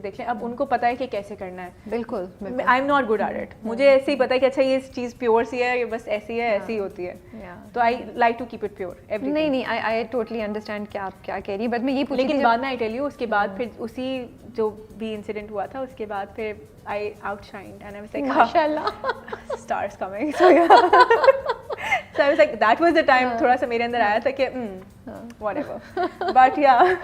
देख लें, अब उनको पता है कि कैसे करना है। बिल्कुल I am not good at it, मुझे ऐसे ही पता है कि अच्छा ये चीज़ प्योर सी है, ये बस ऐसी है, ऐसी होती है, तो I like to keep it pure everything. नहीं आई टोटली अंडरस्टैंड कि आप क्या कह रही हैं, बट मैं ये पूछ लेकिन बाद में आई टेल यू, उसके बाद फिर उसी जो भी इंसिडेंट हुआ था उसके बाद फिर आई आउटशाइंड एंड आई वाज लाइक माशाल्लाह stars coming, so I was like that was the time थोड़ा सा मेरे अंदर आया था कि व्हाटएवर, बट या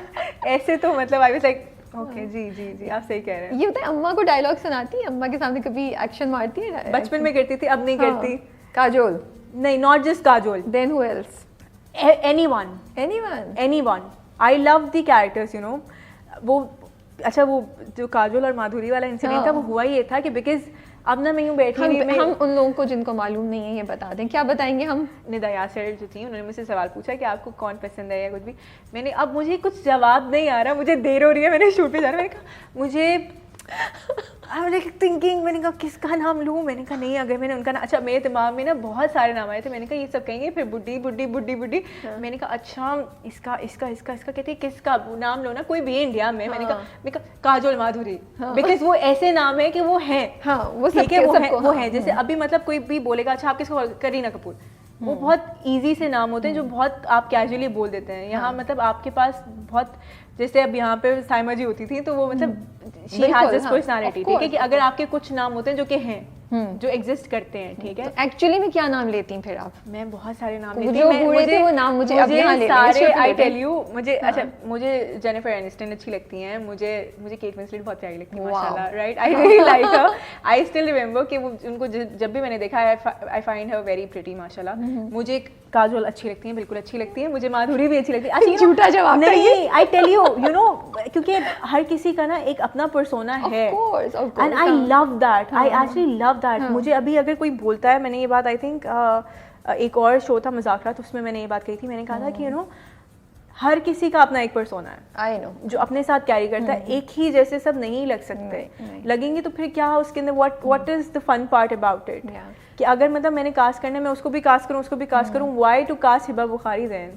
ऐसे तो मतलब आई वाज लाइक ओके जी आप सही कह रहे हैं। ये बताए, अम्मा को डायलॉग सुनाती है? अम्मा के सामने कभी एक्शन मारती है? बचपन में करती थी, अब नहीं करती। काजोल? नहीं, not just Kajol, then who else? Anyone. I love the characters, you know. वो अच्छा, वो जो काजोल और माधुरी वाला इंसिडेंट था वो हुआ ये था कि बिकॉज अब ना मैं यूँ बैठी हुई, हम उन लोगों को जिनको मालूम नहीं है ये बता दें, क्या बताएंगे हम। निदा यासर जो थी, उन्होंने मुझसे सवाल पूछा कि आपको कौन पसंद है या कुछ भी। मैंने, अब मुझे कुछ जवाब नहीं आ रहा, मुझे देर हो रही है, मैंने शूट पे जाना, मैंने कहा मुझे थिंकिंग, मैंने कहा किसका नाम लूँ, मैंने कहा नहीं, अगर मैंने उनका नाम, अच्छा मेरे दिमाग में ना बहुत सारे नाम आए थे, मैंने कहा ये सब कहेंगे, फिर बुड्ढी बुड्ढी बुड्ढी बुड्ढी, मैंने कहा अच्छा इसका इसका इसका इसका कहते किसका नाम लो ना, कोई भी इंडिया में, मैंने कहा काजोल माधुरी, बिकॉज वो ऐसे नाम है कि वो है, वो ठीक है, वो है जैसे अभी मतलब कोई भी बोलेगा अच्छा आप किसको, करीना कपूर, वो बहुत इजी से नाम होते हैं जो बहुत आप कैजुअली बोल देते हैं। यहाँ मतलब आपके पास बहुत, जैसे अब यहाँ पे साइमा जी होती थी तो वो मतलब शी हैज दिस पर्सनालिटी, ठीक है, कि अगर आपके कुछ नाम होते हैं जो कि हैं, जो एग्जिस्ट करते हैं, ठीक है। तो एक्चुअली में क्या नाम लेती हैं फिर आप? मैं बहुत सारे नाम लेती हूँ, जो बूढ़े थे वो नाम मुझे अब यहाँ ले सारे, आई टेल यू, मुझे अच्छा, मुझे जेनिफर एनिस्टन अच्छी लगती हैं, मुझे केट विंसलेट बहुत प्यारी लगती है माशाल्लाह, right, I really like her. I still remember कि वो उनको जब भी मैंने देखा है I find her very pretty माशाल्लाह। मुझे काजोल अच्छी लगती है, बिल्कुल अच्छी लगती है, मुझे माधुरी भी अच्छी लगती है। अच्छा, झूठा जवाब नहीं, I tell you, you know, क्योंकि हर किसी का ना एक अपना पर्सोना है, and I love that, I actually love that. मुझे अभी अगर कोई बोलता है, मैंने ये बात आई थिंक एक और शो था मुज़ाकरात, उसमें मैंने ये बात कही थी, मैंने कहा था कि यू नो हर किसी का अपना एक पर्सोना है, आई नो, जो अपने साथ कैरी करता है, एक ही जैसे सब नहीं लग सकते, लगेंगे तो फिर क्या उसके अंदर, what is the fun part about it, कि अगर मतलब मैंने कास्ट करना है, मैं उसको भी कास्ट करूँ, उसको भी कास्ट करूँ, why to cast Hiba Bukhari then,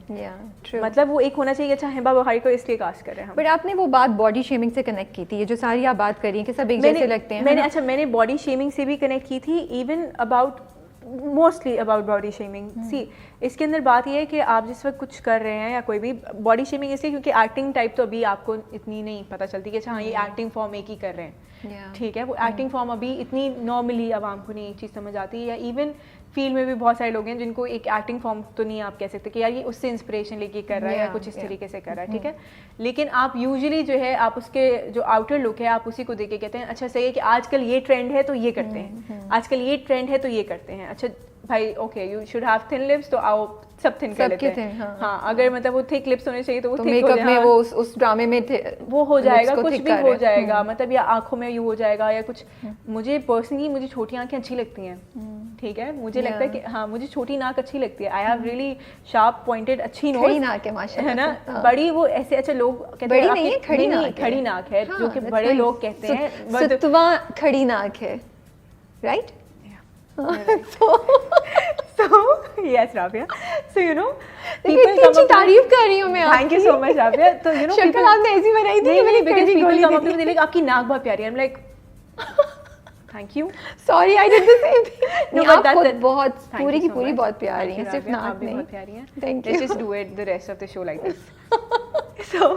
मतलब वो एक होना चाहिए, अच्छा हिबा बुखारी को इसलिए कास्ट कर रहे हैं हम। बट आपने वो बात बॉडी शेमिंग से कनेक्ट की थी, ये जो सारी आप बात कर रही हैं कि सब एक जैसे लगते हैं, मैंने बॉडी शेमिंग से भी कनेक्ट की थी, even about mostly about body shaming. See, इसके अंदर बात ये है कि आप जिस वक्त कुछ कर रहे हैं या कोई भी बॉडी शेमिंग, इसलिए क्योंकि एक्टिंग टाइप तो अभी आपको इतनी नहीं पता चलती कि अच्छा हाँ ये एक्टिंग फॉर्म एक ही कर रहे हैं, ठीक है, वो एक्टिंग फॉर्म अभी इतनी नॉर्मली आवाम को नहीं एक चीज़ समझ आती है, या इवन फील्ड में भी बहुत सारे लोग हैं जिनको एक एक्टिंग फॉर्म तो नहीं आप कह सकते कि यार ये उससे इंस्पिरेशन लेके कर रहा है या कुछ इस तरीके से कर रहा है, ठीक है, लेकिन आप यूजुअली जो है आप उसके जो आउटर लुक है आप उसी को देख के कहते हैं अच्छा सही है कि आजकल ये ट्रेंड है तो ये करते हैं, आजकल ये ट्रेंड है तो ये करते हैं, अच्छा भाई okay you should have thin lips तो आओ सब थिन कर लेते हैं, हाँ अगर मतलब वो थिक लिप्स होने चाहिए तो वो थिक हो जाएगा, में वो उस ड्रामे में वो हो जाएगा, कुछ भी हो जाएगा, मतलब या आंखों में यू हो जाएगा या कुछ। मुझे पर्सनली मुझे छोटी आंखें अच्छी लगती हैं, ठीक है, मुझे लगता है कि हाँ मुझे छोटी नाक अच्छी लगती है, I have really sharp pointed अच्छी नोज, खड़ी नाक है माशाल्लाह, है ना, बड़ी वो ऐसे अच्छा लोग कहते हैं नहीं खड़ी नाक है, जो कि बड़े लोग कहते हैं सुतवा खड़ी नाक है, right. So yes Rabia, so you know people come up, तारीफ कर रही हूँ मैं, thank you so much Rabia, तो you know शक्ल आपने ऐसी बनाई थी, नहीं because people come up to me, they like आपकी नाक बहुत प्यारी है, I'm like thank you, sorry I did the same thing, no but आप खुद बहुत पूरी की पूरी बहुत प्यारी हैं, सिर्फ नाक नहीं, बहुत प्यारी हैं, thank you, let's just do it the rest of the show like this। So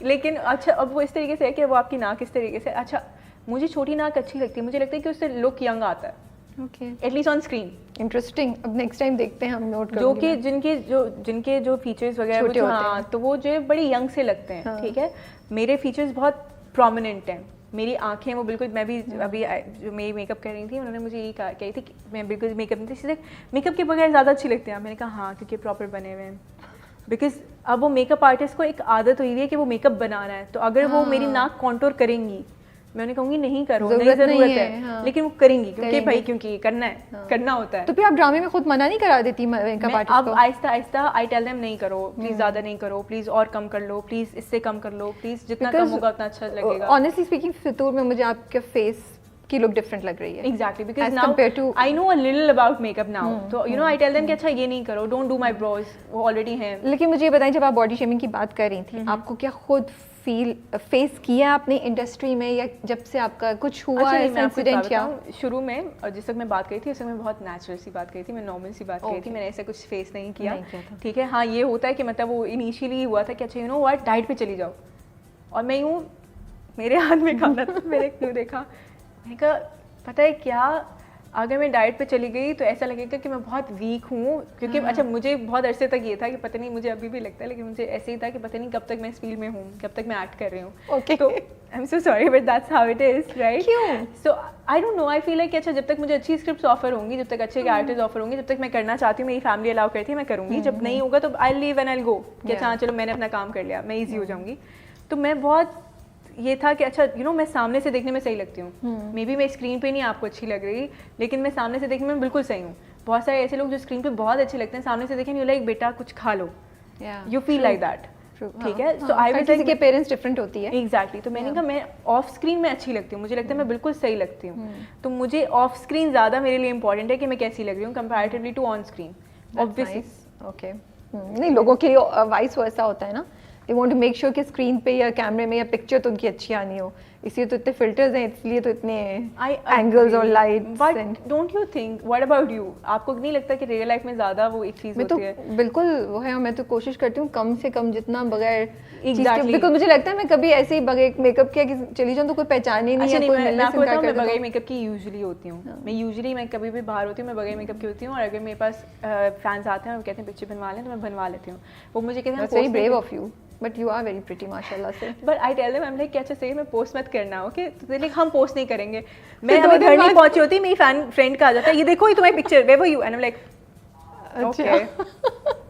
लेकिन अच्छा अब वो इस तरीके से है कि वो आपकी नाक इस तरीके से, अच्छा मुझे छोटी नाक अच्छी लगती है, मुझे लगता है कि उससे लुक यंग आता है, okay, at least on screen. Interesting, अब नेक्स्ट टाइम देखते हैं हम, नोट करूंगी, जो कि जिनके जो फीचर्स वगैरह हाँ तो वो जो है बड़े यंग से लगते हैं, ठीक है, मेरे फीचर्स बहुत प्रोमिनेंट हैं, मेरी आंखें वो बिल्कुल, मैं भी अभी जो मेरी मेकअप कर रही थी उन्होंने मुझे यही कही थी कि मैं बिल्कुल मेकअप नहीं थी, सीधे मेकअप के बगैर ज़्यादा अच्छी लगती हैं, मैंने कहा हाँ क्योंकि प्रॉपर बने हुए हैं, बिकॉज अब वो मेकअप आर्टिस्ट को एक आदत हुई है कि वो मेकअप बनाना है, तो अगर वो मेरी नाक कॉन्टोर करेंगी, मैं उन्हें कहूँगी नहीं करो, नहीं ज़रूरत है, हाँ। लेकिन वो करेंगी क्योंकि करना है, हाँ। करना होता है, तो फिर आप ड्रामे में खुद मना नहीं करा देती मेकअप आर्टिस्ट को? अब आहिस्ता आहिस्ता आई टेल देम नहीं करो प्लीज, ज़्यादा नहीं करो प्लीज, और कम कर लो प्लीज, इससे कम कर लो प्लीज, जितना कम होगा उतना अच्छा लगेगा। ऑनेस्टली स्पीकिंग फितूर में मुझे आपके फेस की लुक डिफरेंट लग रही है, exactly, because now I know a little about makeup now, तो you know I tell them कि अच्छा ये नहीं करो, डोंट डू माय ब्रोज, वो ऑलरेडी हैं। लेकिन मुझे ये बताएं, जब आप बॉडी शेमिंग की बात कर रही थी, आपको क्या खुद फेस किया आपने इंडस्ट्री में, या जब से आपका कुछ हुआ है इंसिडेंट? या शुरू में और जिस तक मैं बात करी थी उस मैं बहुत नेचुरल सी बात करी थी, मैं नॉर्मल सी बात करी थी, मैंने ऐसा कुछ फेस नहीं किया। ठीक है, हाँ ये होता है कि मतलब वो इनिशियली हुआ था कि अच्छा यू नो व्हाट, डाइट पे चली जाओ, और मैं यूँ मेरे हाथ में खाना था, मैंने क्यों देखा, मैंने कहा पता है क्या, अगर मैं डाइट पे चली गई तो ऐसा लगेगा कि मैं बहुत वीक हूँ, क्योंकि अच्छा मुझे बहुत अरसे तक ये था कि पता नहीं, मुझे अभी भी लगता है लेकिन मुझे ऐसे ही था कि पता नहीं कब तक मैं इस फील्ड में हूँ, कब तक मैं एक्ट कर रही हूँ। Okay. तो I am so sorry but that's how it is, right? क्यों? So I don't know, I feel like अच्छा जब तक मुझे अच्छी स्क्रिप्ट ऑफर होंगी, जब तक अच्छे कैरेक्टर्स ऑफर होंगे, जब तक मैं करना चाहती हूँ, मेरी फैमिली अलाउ करती है, मैं करूँगी। जब नहीं होगा तो आई लीव एंड आई गो, कि अच्छा चलो मैंने अपना काम कर लिया, मैं ईजी हो जाऊँगी। तो मैं बहुत ये था कि अच्छा यू नो मैं सामने से देखने में सही लगती हूँ, मे बी मैं स्क्रीन पे नहीं आपको अच्छी लग रही, लेकिन मैं सामने से देखने में बिल्कुल सही हूँ। बहुत सारे ऐसे लोग जो स्क्रीन पे बहुत अच्छे लगते हैं, सामने से देखें यू लाइक बेटा कुछ खा लो, यू फील लाइक दैट, ठीक है? सो आई वाज लाइक के पेरेंट्स डिफरेंट होती है। एग्जैक्टली, तो मैंने कहा मैं ऑफ स्क्रीन में अच्छी लगती हूँ, मुझे लगता है मैं बिल्कुल सही लगती हूँ, तो मुझे ऑफ स्क्रीन ज़्यादा मेरे लिए इंपॉर्टेंट है कि मैं कैसी लग रही हूँ comparatively to on screen, obviously. Okay, नहीं लोगों के लिए वाइस वर्सा होता है ना, they want to make sure कि स्क्रीन पे या कैमरे में या पिक्चर तो उनकी अच्छी आनी हो, इसलिए तो इतने फिल्टर्स हैं, इसलिए तो इतने एंगल्स और lights. But don't you think, what about you, आपको नहीं लगता कि रियल लाइफ में ज़्यादा वो एक चीज़ होती है? तो बिल्कुल वो है, और मैं तो कोशिश करती हूँ कम से कम जितना बगैर Exactly. बिल्कुल, मुझे लगता है मैं कभी ऐसे ही बगैर मेकअप किया कि चली जाऊँ तो कोई पहचान ही नहीं है, कोई मिलने से इनकार कर दे। मैं बगैर मेकअप की यूजुअली होती हूँ, मैं यूजुअली मैं कभी भी बाहर होती हूँ मैं बगैर मेकअप की होती हूँ, और अगर मेरे पास फैंस आते हैं और कहते हैं पिक्चर बनवा लें तो मैं बनवा लेती हूँ। वो मुझे कहते हैं very brave of you, but you are very pretty माशाल्लाह से। But I tell them, I am like अच्छा सही मैं पोस्ट मत करना, ओके? तो लाइक हम पोस्ट नहीं करेंगे। मैं अभी घर नहीं पहुंची होती, मेरी फैन फ्रेंड का आ जाता है, ये देखो ये तुम्हारी picture, where were you, and I am like okay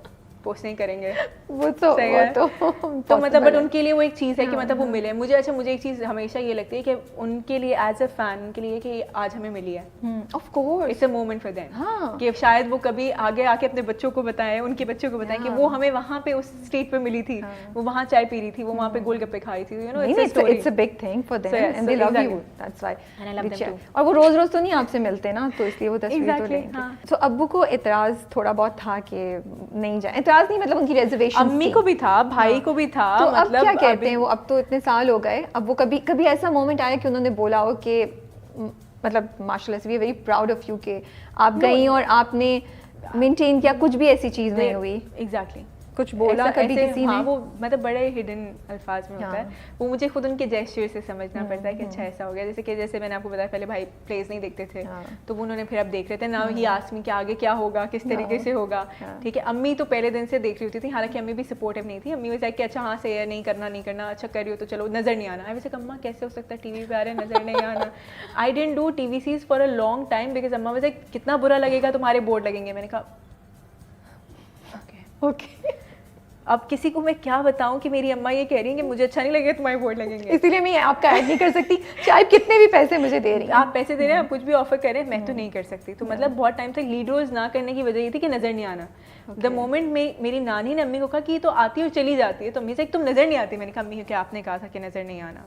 post नहीं करेंगे, वो तो मतलब बट उनके लिए वो एक चीज़ है कि मतलब वो मिले मुझे। अच्छा मुझे एक चीज़ हमेशा ये लगती है कि उनके लिए एज अ फैन, उनके लिए कि आज हमें मिली है, of course it's a moment for them, कि शायद वो कभी आगे आके अपने बच्चों को बताएं, उनके बच्चों को बताएं कि वो हमें वहाँ पे उस स्ट्रीट पे मिली थी, वो वहाँ चाय पी रही थी, वो वहाँ पे गोलगप्पे खा रही थी, you know it's a big thing for them and they love you, that's why. और वो रोज रोज तो नहीं आपसे मिलते ना, तो इसलिए वो तस्वीर तो लेंगे। तो अब्बू को इतराज थोड़ा बहुत था कि नहीं जाए, इतराज नहीं मतलब उनकी अम्मी को भी था, भाई को भी था, तो मतलब अब क्या कहते हैं वो, अब तो इतने साल हो गए, अब वो कभी ऐसा मोमेंट आया कि उन्होंने बोला हो कि मतलब माशाल्लाह से we are very proud of you कि आप गई और आपने मेंटेन किया, कुछ भी ऐसी चीज नहीं हुई? एग्जैक्टली, कुछ बोला कभी किसी ने? वो मतलब बड़े हिडन अल्फाज में होता है, वो मुझे खुद उनके जेस्चर से समझना पड़ता है कि अच्छा ऐसा हो गया। जैसे मैंने आपको बताया पहले भाई प्लेस नहीं देखते थे, तो वो उन्होंने फिर अब देख रहे थे, नाउ ही आस्क्ड मी कि आगे क्या होगा, किस तरीके से होगा, ठीक है? अम्मी तो पहले दिन से देख रही होती थी, हालांकि अम्मी भी सपोर्टिव नहीं थी, अम्मी वाज लाइक कि अच्छा हाँ से नहीं करना, अच्छा कर रही हो तो चलो, नजर नहीं आना। आई वाज लाइक अम्मा कैसे हो सकता है, टीवी पे आ रहे हैं नजर नहीं आना। I didn't do TVCs for a long time because अम्मा वाज लाइक कितना बुरा लगेगा, तुम्हारे बोर्ड लगेंगे। मैंने कहा ओके अब किसी को मैं क्या बताऊं कि मेरी अम्मा ये कह रही है कि मुझे अच्छा नहीं लगेगा तुम्हारे बोर्ड लगेंगे, इसीलिए मैं आपका ऐड नहीं कर सकती, चाहे कितने भी पैसे मुझे दे रही हैं। आप पैसे दे रहे हैं, आप कुछ भी ऑफर कर रहे हैं, मैं तो नहीं कर सकती। तो मतलब बहुत टाइम तक लीड रोल्स ना करने की वजह ये थी कि नजर नहीं आना। द मोमेंट में मेरी नानी ने अम्मी को कहा कि ये तो आती है और चली जाती है, तो अम्मी से तुम नजर नहीं आती। मैंने कहा अम्मी क्या आपने कहा था कि नजर नहीं आना,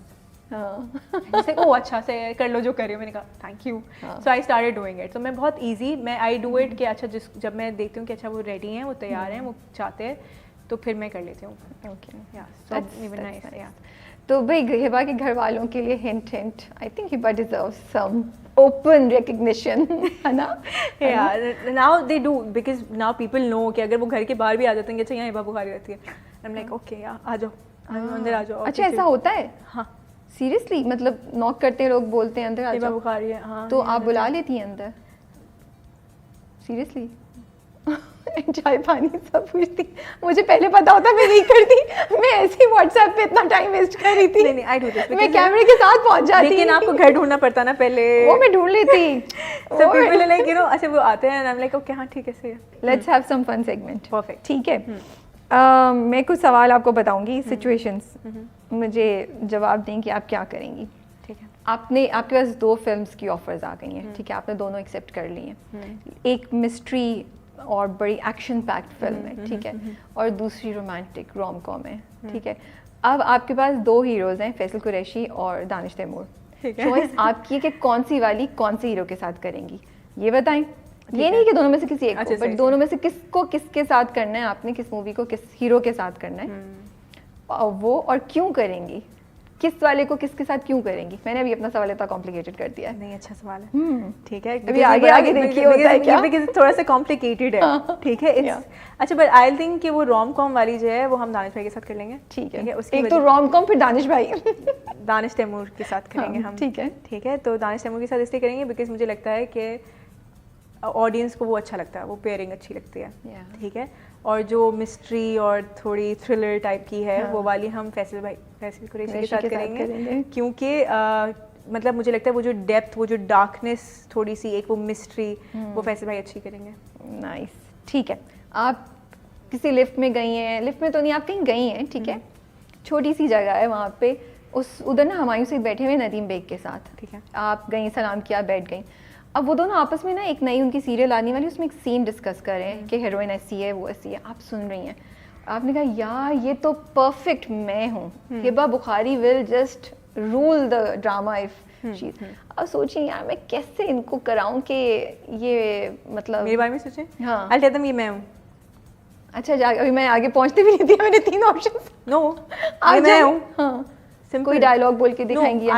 जैसे ओ अच्छा से कर लो जो कर रही हो। मैंने कहा thank you, so I started doing it. तो मैं बहुत ईजी मैं आई डू इट कि अच्छा जब मैं देखती हूँ कि अच्छा वो रेडी हैं, वो तैयार हैं, वो चाहते हैं, तो फिर मैं कर लेती हूँ। तो भाई हिबा के घर वालों के लिए hint I think Hiba deserves some open recognition, है ना? Now they do because now people know कि अगर वो घर के बाहर भी आ जाते हैं, अच्छा यहाँ हिबा बुखारी रहती है, आई एम लाइक ओके यार आ जाओ अंदर आ जाओ। अच्छा ऐसा होता है? हाँ सीरियसली, मतलब नॉक करते हैं लोग, बोलते हैं अंदर आ जाओ, बुखारी है, हाँ, तो आप बुला लेती हैं अंदर? सीरियसली? चाय पानी सब पूछती, मुझे पहले पता होता मैं नहीं करती, मैं ऐसे ही व्हाट्सएप पे इतना टाइम वेस्ट कर रही थी। नहीं आई डू दिस, मैं कैमरे के साथ पहुंच जाती, लेकिन आपको घर ढूंढना पड़ता ना पहले, वो मैं ढूंढ लेती। So people are like, you know, अच्छा वो आते हैं and I'm like, okay हाँ ठीक है सही है, let's have some fun segment. Perfect, ठीक है। मैं कुछ सवाल आपको बताऊंगी, सिचुएशंस, मुझे जवाब दें कि आप क्या करेंगी। ठीक है। आपके पास 2 फिल्म्स की ऑफर्स आ गई हैं, ठीक है, आपने दोनों एक्सेप्ट कर ली हैं। एक मिस्ट्री और बड़ी एक्शन पैक्ड फिल्म है, ठीक है, और दूसरी रोमांटिक रोम कॉम है, ठीक है। अब आपके पास 2 हीरोज हैं, फैसल कुरैशी और दानिश तैमूर। चॉइस आपकी है कि कौन सी वाली कौन से हीरो के साथ करेंगी, ये बताएं। ये नहीं कि दोनों में से किसी एक को, बट दोनों में से किसको किसके साथ करना है आपने, किस मूवी को किस हीरो के साथ करना है। वो और क्यों करेंगी, किस वाले को किसके साथ क्यों करेंगी? मैंने अभी अपना सवाल इतना कॉम्प्लिकेटेड कर दिया है। नहीं, अच्छा सवाल है। ठीक है, अभी आगे आगे देखिए होता है क्या, बिकॉज़ थोड़ा सा कॉम्प्लिकेटेड है। ठीक है, अच्छा, बट आई थिंक कि वो रोम कॉम वाली जो है वो हम दानिश भाई के साथ कर लेंगे। ठीक है, उसकी एक तो रोम कॉम, फिर दानिश भाई दानिश तैमूर के साथ करेंगे हम। ठीक है, ठीक है, तो दानिश तैमूर के साथ इसलिए करेंगे बिकॉज मुझे लगता है कि ऑडियंस को वो अच्छा लगता है, वो पेयरिंग अच्छी लगती है। ठीक है, और जो मिस्ट्री और थोड़ी थ्रिलर टाइप की है वो वाली हम फैसल कुरैशी के साथ करेंगे क्योंकि मतलब मुझे लगता है वो जो डेप्थ, वो जो डार्कनेस, थोड़ी सी एक वो मिस्ट्री, वो फैसल भाई अच्छी करेंगे। नाइस, ठीक है। आप किसी लिफ्ट में गई हैं, लिफ्ट में तो नहीं, आप कहीं गई हैं, ठीक है, छोटी सी जगह है वहाँ पे, उधर ना हुमायूं से बैठे हुए नदीम बेग के साथ, ठीक है, आप गई, सलाम किया, बैठ गई। अब वो दोनों आपस में ना एक नई उनकी सीरियल आने वाली, उसमें एक सीन डिस्कस कर रहे हैं कि हीरोइन ऐसी है, वो ऐसी है, आप सुन रही हैं, आपने कहा यार ये तो परफेक्ट मैं हूँ, Hiba Bukhari will just rule the drama if she. अब सोचिए यार मैं कैसे इनको कराऊं कि ये मतलब मेरे बारे में सोचें। हाँ, I'll tell them ये मैं हूँ। अच्छा, अभी मैं आगे पहुंचते भी नहीं थी, मैंने 3 ऑप्शन। नो, मैं हूँ। हाँ, कोई डायलॉग बोल के दिखाएंगी?